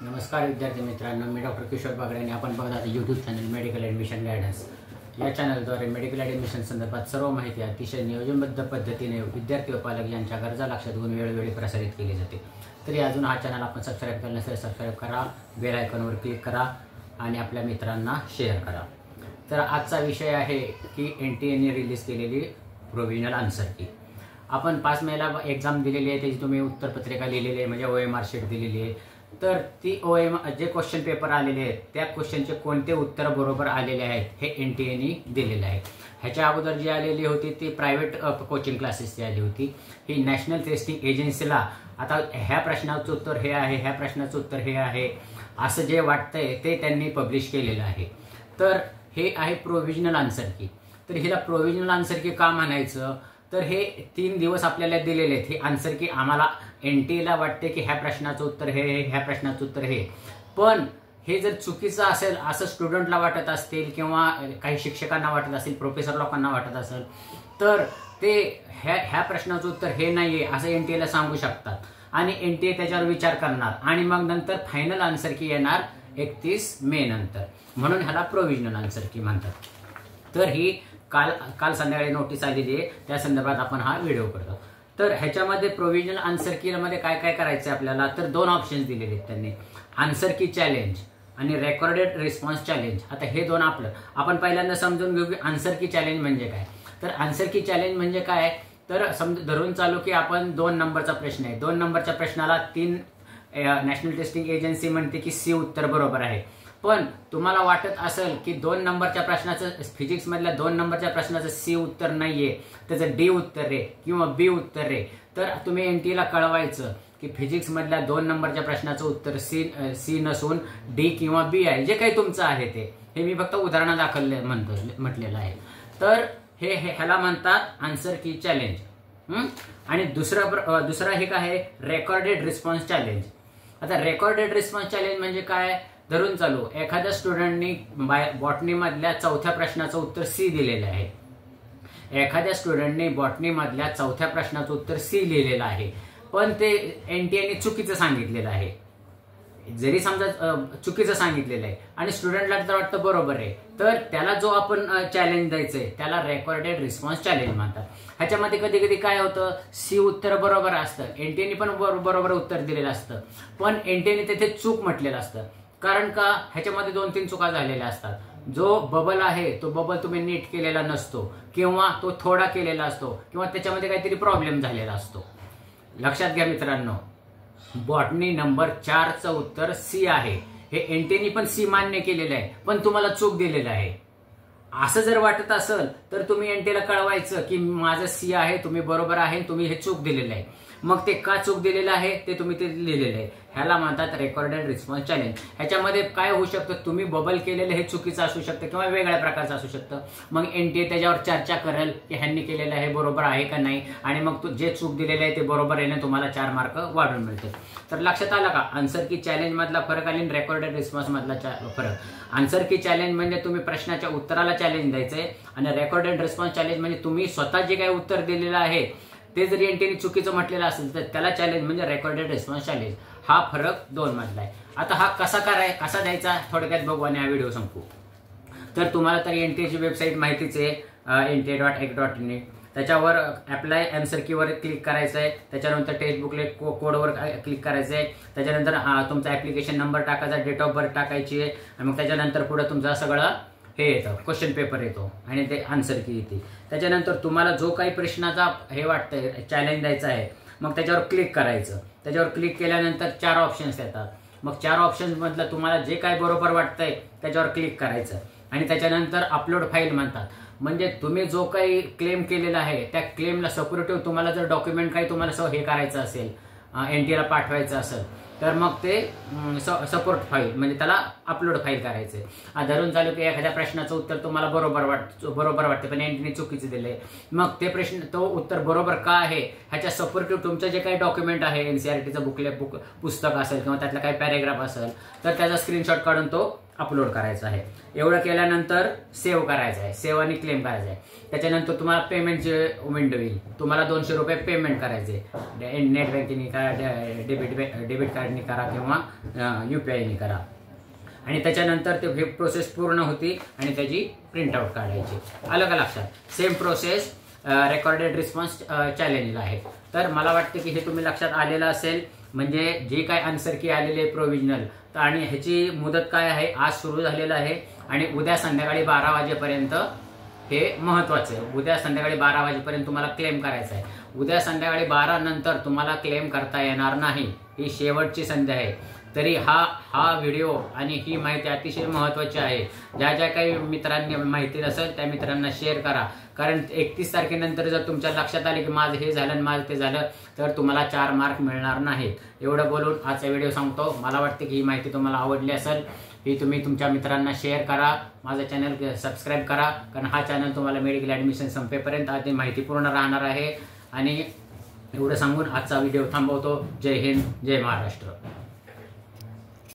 नमस्कार विद्यार्थी मित्रांनो, मी डॉक्टर किशोर बागडे आणि आपण बघत आहात YouTube channel medical admission guidance. या चॅनलद्वारे मेडिकल ॲडमिशन संदर्भात सर्व माहिती अतिशय नियोजनबद्ध पद्धतीने विद्यार्थी व पालक यांच्या गरजा लक्षात घेऊन वेळोवेळी प्रसारित केली जाते। तरी अजून हा चॅनल आपण सबस्क्राइब केलं नसेल सबस्क्राइब करा, बेल आयकॉनवर क्लिक करा आणि आपल्या मित्रांना शेअर करा। तर आजचा विषय आहे की NTA रिलीज केलेली प्रोव्हिजनल आन्सर की। आपण 5 मेला एग्जाम दिलेली आहे, त्याची तुम्ही उत्तरपत्रिका लिहिलेली आहे, म्हणजे OMR शीट दिलेली आहे। तर ती जे क्वेश्चन पेपर आलेले आहेत त्या क्वेश्चनचे कोणते उत्तर बरोबर आलेले आहेत हे NTA दिलेले आहे। ह्याच्या अगोदर जी आलेली होती ती प्रायव्हेट कोचिंग क्लासेसची आली होती। ही नॅशनल टेस्टिंग एजन्सीला आता ह्या प्रश्नाचं उत्तर हे आहे, ह्या प्रश्नाचं उत्तर हे आहे असं जे वाटतंय ते त्यांनी पब्लिश केलेलं आहे। तर हे आहे प्रोव्हिजनल आन्सर की। तर हिला प्रोव्हिजनल आन्सर की का म्हणायचं, तर हे 3 दिवस आपल्याला दिलेले आहेत। हे आन्सर की आम्हाला NTA वाटते की ह्या प्रश्नाचं उत्तर हे, ह्या प्रश्नाचं उत्तर हे, पण हे जर चुकीचं असेल असं स्टुडंटला वाटत असतील किंवा काही शिक्षकांना वाटत असेल, प्रोफेसर लोकांना वाटत असेल, तर ते ह्या प्रश्नाचं उत्तर हे नाहीये असं NTA सांगू शकतात आणि NTA त्याच्यावर विचार करणार आणि मग नंतर फायनल आन्सर की येणार 31 मे नंतर, म्हणून ह्याला प्रोव्हिजनल आन्सर की म्हणतात। तर ही काल संध्याकाळी नोटीस आलेली आहे, त्या संदर्भात आपण हा व्हिडिओ करतो। तर ह्याच्यामध्ये प्रोव्हिजनल आन्सर की मध्ये काय काय करायचं आपल्याला, तर 2 ऑप्शन्स दिलेले आहेत त्यांनी, आन्सर की चॅलेंज आणि रेकॉर्डेड रिस्पॉन्स चॅलेंज। आता हे दोन आपण पहिल्यांदा समजून घेऊ की आन्सर की चॅलेंज म्हणजे काय। तर आन्सर की चॅलेंज म्हणजे काय, तर धरून चालू की आपण 2 नंबरचा प्रश्न आहे, 2 नंबरच्या प्रश्नाला 3 नॅशनल टेस्टिंग एजन्सी म्हणते की C उत्तर बरोबर आहे, पण तुम्हाला वाटत असेल की 2 नंबरच्या प्रश्नाचं फिजिक्स मधल्या 2 नंबरच्या प्रश्नाचं C उत्तर नाहीये, त्याचं D उत्तर आहे किंवा B उत्तर आहे, तर तुम्ही NTA कळवायचं की फिजिक्स मधल्या 2 नंबरच्या प्रश्नाचं उत्तर C नसून D किंवा B आहे, जे काही तुमचं आहे ते। हे मी फक्त उदाहरणादाखल म्हटलेलं आहे। तर ह्याला म्हणतात आन्सर की चॅलेंज। आणि दुसरा हे काय आहे, रेकॉर्डेड रिस्पॉन्स चॅलेंज। आता रेकॉर्डेड रिस्पॉन्स चॅलेंज म्हणजे काय, धरून चालू एखाद्या स्टुडंटनी बॉटनी मधल्या 4थ्या प्रश्नाचं उत्तर C दिलेलं आहे, एखाद्या स्टुडंटने बॉटनी मधल्या 4थ्या प्रश्नाचं उत्तर C लिहिलेलं आहे, पण ते NTA चुकीचं सांगितलेलं आहे। जरी समजा चुकीचं सांगितलेलं आहे आणि स्टुडंटला तर वाटतं बरोबर आहे, तर त्याला जो आपण चॅलेंज द्यायचंय त्याला रेकॉर्डेड रिस्पॉन्स चॅलेंज म्हणतात। ह्याच्यामध्ये कधी कधी काय होतं, C उत्तर बरोबर असतं, NTA पण बरोबर उत्तर दिलेलं असतं, पण NTA तिथे चूक म्हटलेलं असतं। कारण का, ह्याच्यामध्ये 2-3 चुका झालेल्या असतात। जो बबल आहे तो बबल तुम्ही नीट केलेला नसतो किंवा तो थोडा केलेला असतो किंवा त्याच्यामध्ये काहीतरी प्रॉब्लेम झालेला असतो। लक्षात घ्या मित्रांनो, बॉटनी नंबर 4चं उत्तर C आहे, हे NTA पण C मान्य केलेलं आहे, पण तुम्हाला चूक दिलेलं आहे। असं जर वाटत असेल तर तुम्ही NTA कळवायचं की माझं C आहे, तुम्ही बरोबर आहे, तुम्ही हे चूक दिलेलं आहे। मग ते का चूक दिलेलं आहे ते तुम्ही ते लिहिलेलं आहे, ह्याला म्हणतात रेकॉर्डेड रिस्पॉन्स चॅलेंज। ह्याच्यामध्ये काय होऊ शकतं, तुम्ही बबल केलेलं हे चुकीचं असू शकतं किंवा वेगळ्या प्रकारचं असू शकतं। मग NTA त्याच्यावर चर्चा करेल की ह्यांनी केलेलं हे बरोबर आहे का नाही, आणि मग जे चूक दिलेलं आहे ते बरोबर आहे ना, तुम्हाला 4 मार्क वाढून मिळतात। तर लक्षात आलं का आन्सर की चॅलेंज मधला फरक आणि रेकॉर्डेड रिस्पॉन्स मधला फरक। आन्सर की चॅलेंज म्हणजे तुम्ही प्रश्नाच्या उत्तराला चॅलेंज द्यायचंय आणि रेकॉर्डेड रिस्पॉन्स चॅलेंज म्हणजे तुम्ही स्वतः जे काही उत्तर दिलेलं आहे ते जरी NTA चुकीचं म्हटलेलं असेल तर त्याला चॅलेंज म्हणजे रेकॉर्डेड रिस्पॉन्स चॅलेंज। हा फरक 2 मधला आहे। आता हा कसा द्यायचा थोडक्यात बघू आणि हा व्हिडिओ संपू। तर तुम्हाला तर NTA ची वेबसाईट माहितीच आहे, nta.ac.in। त्याच्यावर अप्लाय आन्सर की वर क्लिक करायचं आहे, त्याच्यानंतर टेक्स्ट बुकलेट कोडवर क्लिक करायचं आहे, त्याच्यानंतर तुमचा ऍप्लिकेशन नंबर टाकायचा, डेट ऑफ बर्थ टाकायची आहे, आणि मग त्याच्यानंतर पुढे तुमचा सगळं हे येतं, क्वेश्चन पेपर येतो आणि ते आन्सर की येते। त्याच्यानंतर तुम्हाला जो काही प्रश्नाचा हे वाटतंय चॅलेंज द्यायचा आहे, मग त्याच्यावर क्लिक करायचं। त्याच्यावर क्लिक केल्यानंतर 4 ऑप्शन्स येतात, मग 4 ऑप्शन्स मधलं तुम्हाला जे काही बरोबर वाटतंय त्याच्यावर क्लिक करायचं आणि त्याच्यानंतर अपलोड फाईल म्हणतात। म्हणजे तुम्ही जो काही क्लेम केलेला आहे त्या क्लेमला सपोर्टिव्ह तुम्हाला जर डॉक्युमेंट काही तुम्हाला हे करायचं असेल, NTA पाठवायचं असेल, तर मग ते सपोर्ट फाईल म्हणजे त्याला अपलोड फाईल करायचे। धरून चालू की एखाद्या प्रश्नाचं उत्तर तुम्हाला बरोबर वाटतं पण NTA चुकीचं दिलंय, मग ते तो उत्तर बरोबर का आहे ह्याच्या सपोर्टिव्ह तुमचं जे काही डॉक्युमेंट आहे, NCERTचं पुस्तक असेल किंवा त्यातला काही पॅरेग्राफ असेल तर त्याचा स्क्रीनशॉट काढून तो अपलोड करायचं आहे. एवढं केल्यानंतर सेव्ह करायचं आहे, सेव्ह आणि क्लेम करायचं आहे. त्याच्यानंतर तुम्हाला पेमेंटची विंडो येईल. तुम्हाला 200 रुपये पेमेंट करायचे, नेट बँकेने करा, डेबिट कार्डने करा किंवा UPIने करा. आणि त्याच्यानंतर ते हे प्रोसेस पूर्ण होती आणि त्याची प्रिंटआउट काढायची. आलं का लक्षात? सेम प्रोसेस रेकॉर्डेड रिस्पॉन्स चॅलेंजला आहे. तर मला वाटतं की हे तुम्ही लक्षात आलेलं असेल. म्हणजे जे काय आन्सर की आलेले प्रोव्हिजनल, आणि ह्याची मुदत काय आहे, आज सुरू झालेलं आहे आणि उद्या संध्याकाळी 12 वाजेपर्यंत हे महत्वाचं आहे. उद्या संध्याकाळी 12 वाजेपर्यंत तुम्हाला क्लेम करायचं आहे. उद्या संध्याकाळी 12 नंतर तुम्हाला क्लेम करता येणार नाही. ही शेवटची संधी आहे. तरी हा व्हिडिओ आणि ही माहिती अतिशय महत्त्वाची आहे. ज्या काही मित्रांनी माहिती नसेल त्या मित्रांना शेअर करा. कारण 31 तारखेनंतर जर तुमच्या लक्षात आले की माझं हे झालं आणि माझं ते झालं तर तुम्हाला 4 मार्क मिळणार नाहीत. एवढं बोलून आजचा व्हिडिओ सांगतो. मला वाटतं की ही माहिती तुम्हाला आवडली असेल. ही तुम्ही तुमच्या मित्रांना शेअर करा. माझं चॅनल सबस्क्राईब करा, कारण हा चॅनल तुम्हाला मेडिकल ॲडमिशन संपेपर्यंत आधी माहिती पूर्ण राहणार आहे. आणि एवढं सांगून आजचा व्हिडिओ थांबवतो. जय हिंद, जय महाराष्ट्र.